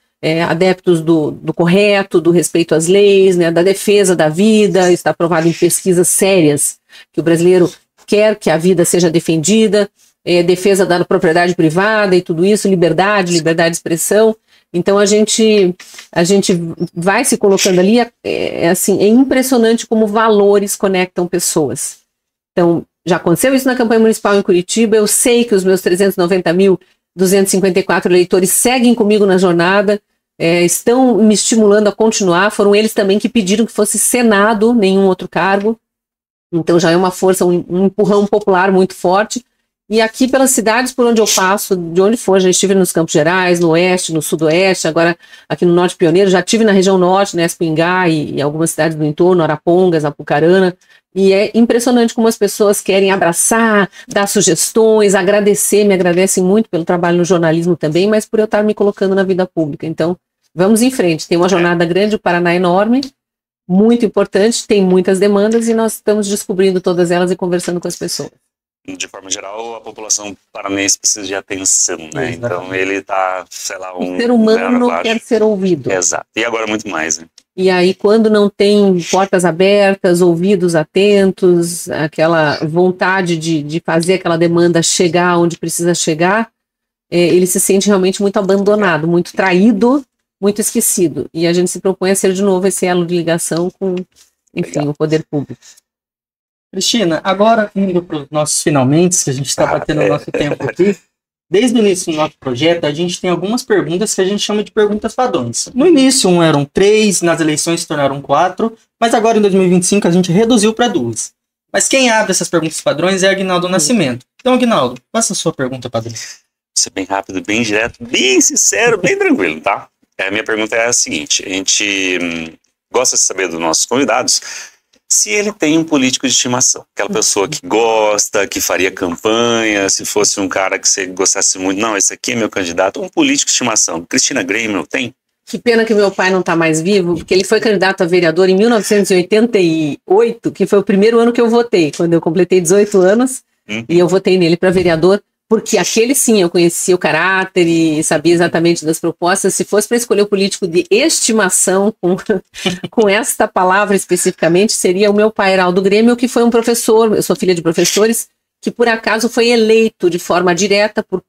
adeptos do correto, do respeito às leis, né, da defesa da vida, está provado em pesquisas sérias, que o brasileiro quer que a vida seja defendida, defesa da propriedade privada e tudo isso, liberdade de expressão. Então a gente vai se colocando ali, assim, é impressionante como valores conectam pessoas. Então, já aconteceu isso na campanha municipal em Curitiba, eu sei que os meus 390.254 eleitores seguem comigo na jornada, estão me estimulando a continuar, foram eles também que pediram que fosse Senado, nenhum outro cargo, então já é uma força, um empurrão popular muito forte. E aqui pelas cidades por onde eu passo, de onde for, já estive nos Campos Gerais, no Oeste, no Sudoeste, agora aqui no Norte Pioneiro, já estive na região Norte, né, Espingá e algumas cidades do entorno, Arapongas, Apucarana, e é impressionante como as pessoas querem abraçar, dar sugestões, me agradecem muito pelo trabalho no jornalismo também, mas por eu estar me colocando na vida pública. Então, vamos em frente, tem uma jornada grande, o Paraná é enorme, muito importante, tem muitas demandas e nós estamos descobrindo todas elas e conversando com as pessoas. de forma geral, a população paranaense precisa de atenção, né? Então ele tá, sei lá, o ser humano não quer ser ouvido. Exato. E agora muito mais, né? E aí, quando não tem portas abertas, ouvidos atentos, aquela vontade de fazer aquela demanda chegar onde precisa chegar, ele se sente realmente muito abandonado, muito traído, muito esquecido. E a gente se propõe a ser de novo esse elo de ligação com, enfim, o poder público. Cristina, agora indo para os nossos finalmente, que a gente está batendo o nosso tempo aqui, desde o início do nosso projeto, a gente tem algumas perguntas que a gente chama de perguntas padrões. No início eram 3, nas eleições se tornaram 4, mas agora em 2025 a gente reduziu para 2. Mas quem abre essas perguntas padrões é Aguinaldo Nascimento. Então, Aguinaldo, faça a sua pergunta padrão. Ser bem rápido, bem direto, bem sincero, bem tranquilo, tá? A minha pergunta é a seguinte, a gente gosta de saber dos nossos convidados se ele tem um político de estimação, aquela pessoa que gosta, que faria campanha, se fosse um cara que você gostasse muito, não, esse aqui é meu candidato, um político de estimação. Cristina Greimel tem? Que pena que meu pai não está mais vivo, porque ele foi candidato a vereador em 1988, que foi o primeiro ano que eu votei, quando eu completei 18 anos, e eu votei nele para vereador, porque aquele sim, eu conhecia o caráter e sabia exatamente das propostas. Se fosse para escolher o político de estimação, com esta palavra especificamente, seria o meu pai, Heraldo Grêmio, que foi um professor, eu sou filha de professores, que por acaso foi eleito de forma direta por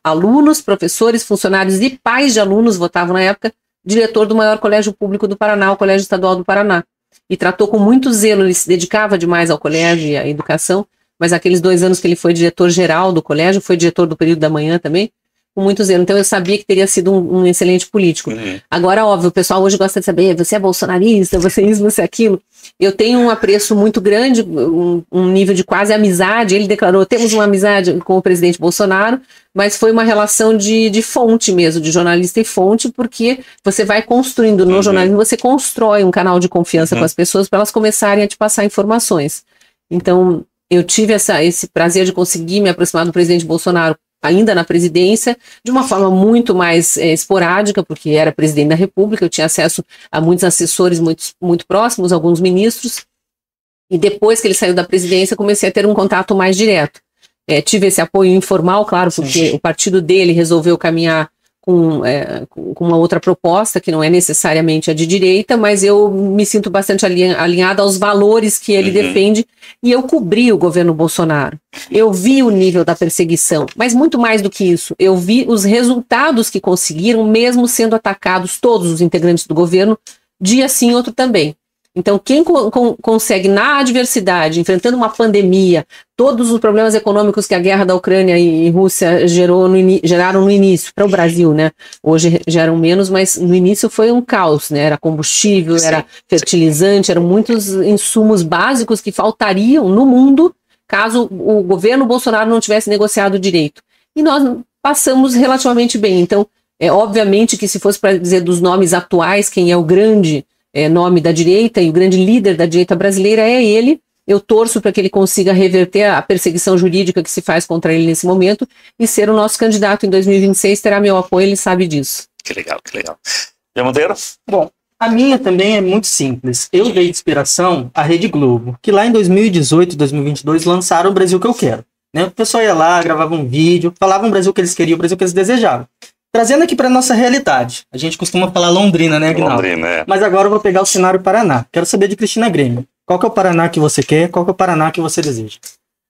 alunos, professores, funcionários e pais de alunos, votavam na época, diretor do maior colégio público do Paraná, o Colégio Estadual do Paraná. E tratou com muito zelo, ele se dedicava demais ao colégio e à educação, mas aqueles 2 anos que ele foi diretor-geral do colégio, foi diretor do período da manhã também, com muito zelo. Então eu sabia que teria sido um excelente político. Agora, óbvio, o pessoal hoje gosta de saber, você é bolsonarista, você é isso, você é aquilo. Eu tenho um apreço muito grande, um nível de quase amizade. Ele declarou, temos uma amizade com o presidente Bolsonaro, mas foi uma relação de fonte mesmo, de jornalista e fonte, porque você vai construindo no jornalismo, você constrói um canal de confiança com as pessoas para elas começarem a te passar informações. Então, eu tive esse prazer de conseguir me aproximar do presidente Bolsonaro ainda na presidência, de uma forma muito mais esporádica, porque era presidente da República, eu tinha acesso a muitos assessores muito próximos, alguns ministros, e depois que ele saiu da presidência, comecei a ter um contato mais direto. Tive esse apoio informal, claro, porque o partido dele resolveu caminhar com uma outra proposta, que não é necessariamente a de direita, mas eu me sinto bastante alinhada aos valores que ele defende, e eu cobri o governo Bolsonaro. Eu vi o nível da perseguição, mas muito mais do que isso, eu vi os resultados que conseguiram, mesmo sendo atacados todos os integrantes do governo, dia sim, outro também. Então, quem consegue, na adversidade, enfrentando uma pandemia, todos os problemas econômicos que a guerra da Ucrânia e Rússia geraram no início, para o Brasil, né? Hoje geram menos, mas no início foi um caos, né? Era combustível, era fertilizante, eram muitos insumos básicos que faltariam no mundo caso o governo Bolsonaro não tivesse negociado direito. E nós passamos relativamente bem. Então, obviamente que se fosse para dizer dos nomes atuais, quem é o grande nome da direita e o grande líder da direita brasileira é ele. Eu torço para que ele consiga reverter a perseguição jurídica que se faz contra ele nesse momento e ser o nosso candidato em 2026, terá meu apoio, ele sabe disso. Que legal, que legal. Zé Monteiro? Bom, a minha também é muito simples. Eu dei inspiração à Rede Globo, que lá em 2018 e 2022 lançaram o Brasil que eu quero. Né? O pessoal ia lá, gravava um vídeo, falava o Brasil que eles queriam, o Brasil que eles desejavam. Trazendo aqui para nossa realidade. A gente costuma falar Londrina, né, Aguinaldo? Londrina, Mas agora eu vou pegar o cenário Paraná. Quero saber de Cristina Greimel. Qual que é o Paraná que você quer? Qual que é o Paraná que você deseja?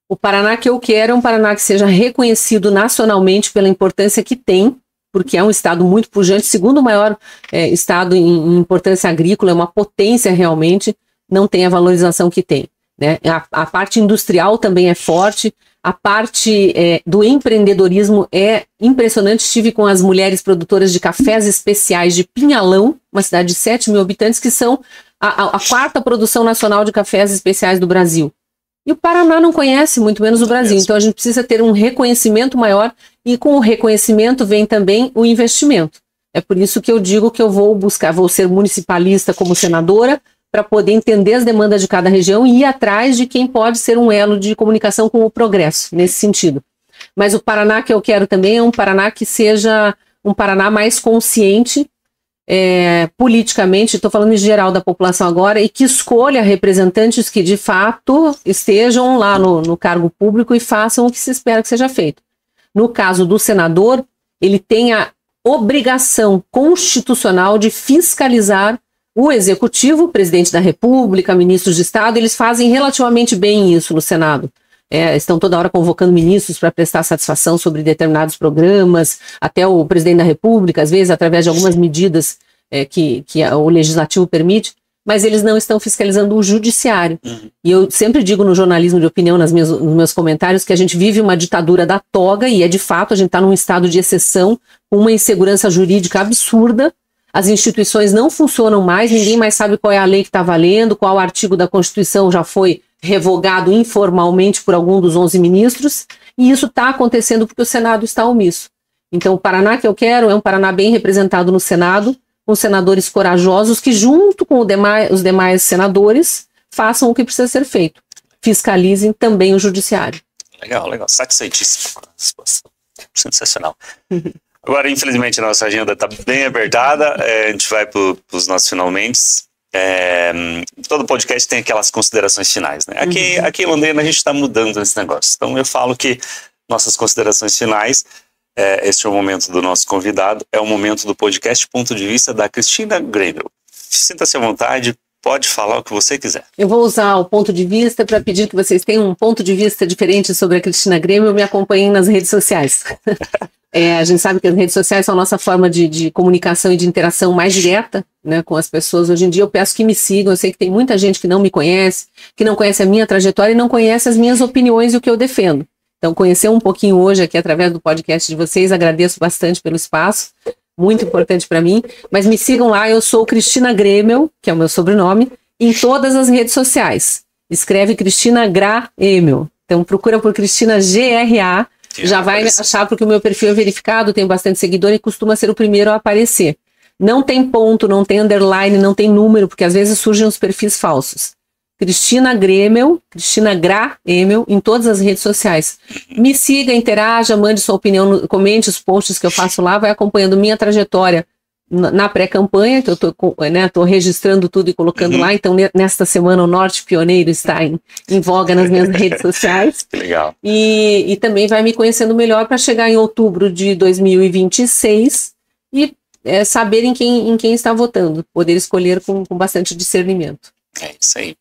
O Paraná que eu quero é um Paraná que seja reconhecido nacionalmente pela importância que tem, porque é um estado muito pujante, segundo maior estado em importância agrícola, é uma potência realmente, não tem a valorização que tem. Né? A parte industrial também é forte, a parte do empreendedorismo é impressionante. Estive com as mulheres produtoras de cafés especiais de Pinhalão, uma cidade de 7 mil habitantes, que são a 4ª produção nacional de cafés especiais do Brasil. E o Paraná não conhece, muito menos o Brasil. Então a gente precisa ter um reconhecimento maior, e com o reconhecimento vem também o investimento. É por isso que eu digo que eu vou ser municipalista como senadora, para poder entender as demandas de cada região e ir atrás de quem pode ser um elo de comunicação com o progresso, nesse sentido. Mas o Paraná que eu quero também é um Paraná que seja um Paraná mais consciente, politicamente, estou falando em geral da população agora, e que escolha representantes que de fato estejam lá no cargo público e façam o que se espera que seja feito. No caso do senador, ele tem a obrigação constitucional de fiscalizar o executivo, o presidente da República, ministros de Estado. Eles fazem relativamente bem isso no Senado. Estão toda hora convocando ministros para prestar satisfação sobre determinados programas, até o presidente da República, às vezes, através de algumas medidas que o legislativo permite, mas eles não estão fiscalizando o judiciário. E eu sempre digo no jornalismo de opinião, nos meus comentários, que a gente vive uma ditadura da toga, e de fato a gente está num estado de exceção, com uma insegurança jurídica absurda. As instituições não funcionam mais, ninguém mais sabe qual é a lei que está valendo, qual artigo da Constituição já foi revogado informalmente por algum dos 11 ministros, e isso está acontecendo porque o Senado está omisso. Então o Paraná que eu quero é um Paraná bem representado no Senado, com senadores corajosos que, junto com os demais senadores, façam o que precisa ser feito. Fiscalizem também o judiciário. Legal. Satisfeitíssimo com a situação. Sensacional. Agora, infelizmente, a nossa agenda está bem apertada. A gente vai para os nossos finalmente. Todo podcast tem aquelas considerações finais, né? Aqui em Londrina a gente está mudando esse negócio. Então eu falo que nossas considerações finais, este é o momento do nosso convidado, é o momento do podcast Ponto de Vista da Cristina Grêmio. Sinta-se à vontade, pode falar o que você quiser. Eu vou usar o ponto de vista para pedir que vocês tenham um ponto de vista diferente sobre a Cristina Grêmio e me acompanhem nas redes sociais. A gente sabe que as redes sociais são a nossa forma de comunicação e de interação mais direta, né, com as pessoas. Hoje em dia eu peço que me sigam. Eu sei que tem muita gente que não me conhece, que não conhece a minha trajetória e não conhece as minhas opiniões e o que eu defendo. Então, conhecer um pouquinho hoje aqui através do podcast de vocês, agradeço bastante pelo espaço, muito importante para mim. Mas me sigam lá, eu sou Cristina Grêmio, que é o meu sobrenome, em todas as redes sociais. Escreve Cristina Grêmio. Então, procura por Cristina GRA. Já vai me achar, porque o meu perfil é verificado, tenho bastante seguidor e costuma ser o primeiro a aparecer. Não tem ponto, não tem underline, não tem número, porque às vezes surgem os perfis falsos. Cristina Grêmio, Cristina Grêmio, em todas as redes sociais. Me siga, interaja, mande sua opinião, comente os posts que eu faço lá, vai acompanhando minha trajetória na pré-campanha, que eu tô registrando tudo e colocando lá. Então, nesta semana, o Norte Pioneiro está em voga nas minhas redes sociais. Legal. E também vai me conhecendo melhor para chegar em outubro de 2026 e saber em quem está votando, poder escolher com bastante discernimento. É isso aí.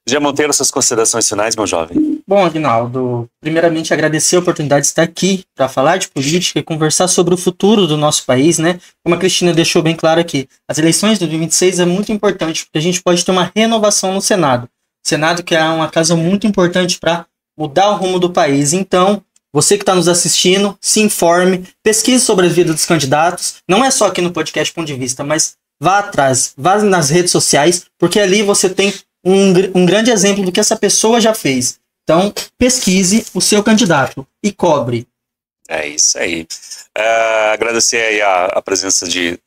Jean Monteiro, suas considerações finais, meu jovem? Bom, Aguinaldo, primeiramente agradecer a oportunidade de estar aqui para falar de política e conversar sobre o futuro do nosso país, né? Como a Cristina deixou bem claro aqui, as eleições de 2026 é muito importante porque a gente pode ter uma renovação no Senado. O Senado que é uma casa muito importante para mudar o rumo do país. Então, você que está nos assistindo, se informe, pesquise sobre a vida dos candidatos, não é só aqui no podcast Ponto de Vista, mas vá atrás, vá nas redes sociais, porque ali você tem um grande exemplo do que essa pessoa já fez. Então, pesquise o seu candidato e cobre. É isso aí. Agradecer aí a presença de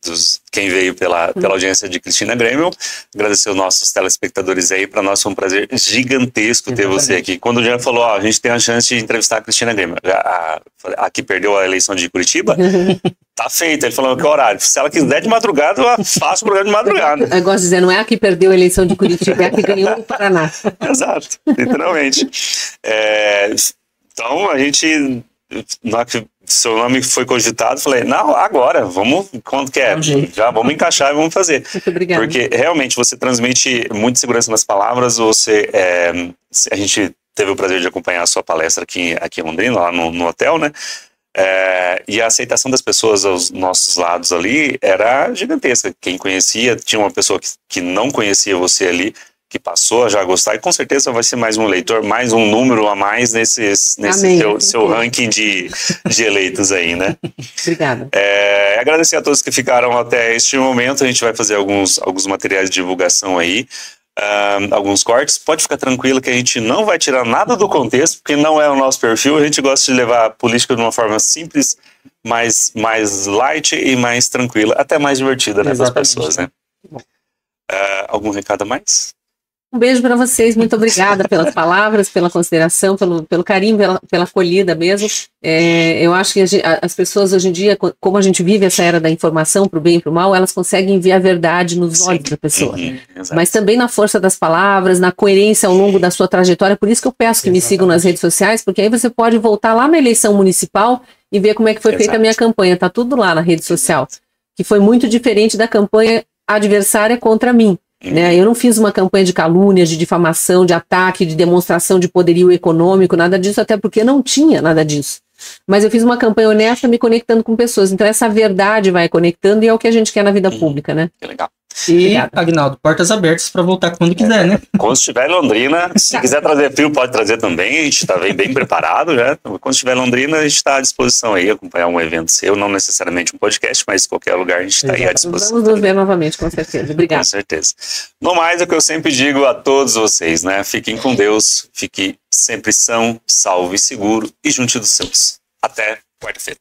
quem veio pela audiência de Cristina Grêmio. Agradecer os nossos telespectadores aí. Para nós foi um prazer gigantesco ter você aqui. Quando o Jean falou, a gente tem a chance de entrevistar a Cristina Grêmio, a que perdeu a eleição de Curitiba, tá feito. Ele falou que horário. Se ela quiser de madrugada, eu faço o programa de madrugada. Eu gosto de dizer, não é a que perdeu a eleição de Curitiba, é a que ganhou o Paraná. Exato, literalmente. Então, a gente... seu nome foi cogitado, falei, não, agora, vamos, quando que é? Já vamos encaixar e vamos fazer. Muito obrigada. Porque realmente você transmite muita segurança nas palavras, a gente teve o prazer de acompanhar a sua palestra aqui em Londrina, lá no hotel, né? E a aceitação das pessoas aos nossos lados ali era gigantesca. Quem conhecia, tinha uma pessoa que não conhecia você ali, que passou a já gostar, e com certeza vai ser mais um eleitor, mais um número a mais nesse seu ranking de eleitos aí, né? Obrigada. Agradecer a todos que ficaram até este momento. A gente vai fazer alguns materiais de divulgação aí, alguns cortes. Pode ficar tranquilo que a gente não vai tirar nada do contexto, porque não é o nosso perfil. A gente gosta de levar a política de uma forma simples, mais light e mais tranquila, até mais divertida, né, para as pessoas, né? Algum recado a mais? Um beijo para vocês, muito obrigada pelas palavras, pela consideração, pelo carinho, pela acolhida mesmo. Eu acho que as pessoas hoje em dia, como a gente vive essa era da informação para o bem e para o mal, elas conseguem ver a verdade nos olhos da pessoa. Mas também na força das palavras, na coerência ao longo da sua trajetória. Por isso que eu peço que me sigam nas redes sociais, porque aí você pode voltar lá na eleição municipal e ver como é que foi feita a minha campanha. Tá tudo lá na rede social, que foi muito diferente da campanha adversária contra mim. Né? Eu não fiz uma campanha de calúnias, de difamação, de ataque, de demonstração de poderio econômico, nada disso, até porque não tinha nada disso. Mas eu fiz uma campanha honesta me conectando com pessoas. Então essa verdade vai conectando e é o que a gente quer na vida pública, né? Que legal. E, Agnaldo, portas abertas para voltar quando quiser, né? Quando estiver em Londrina, se quiser trazer frio, pode trazer também. A gente está bem preparado, né? Quando estiver em Londrina, a gente está à disposição aí, acompanhar um evento seu, não necessariamente um podcast, mas qualquer lugar a gente está aí à disposição. Vamos nos ver novamente, com certeza. Obrigado. Com certeza. No mais, é o que eu sempre digo a todos vocês, né? Fiquem com Deus, fiquem sempre são, salvo e seguro e junto dos seus. Até quarta-feira.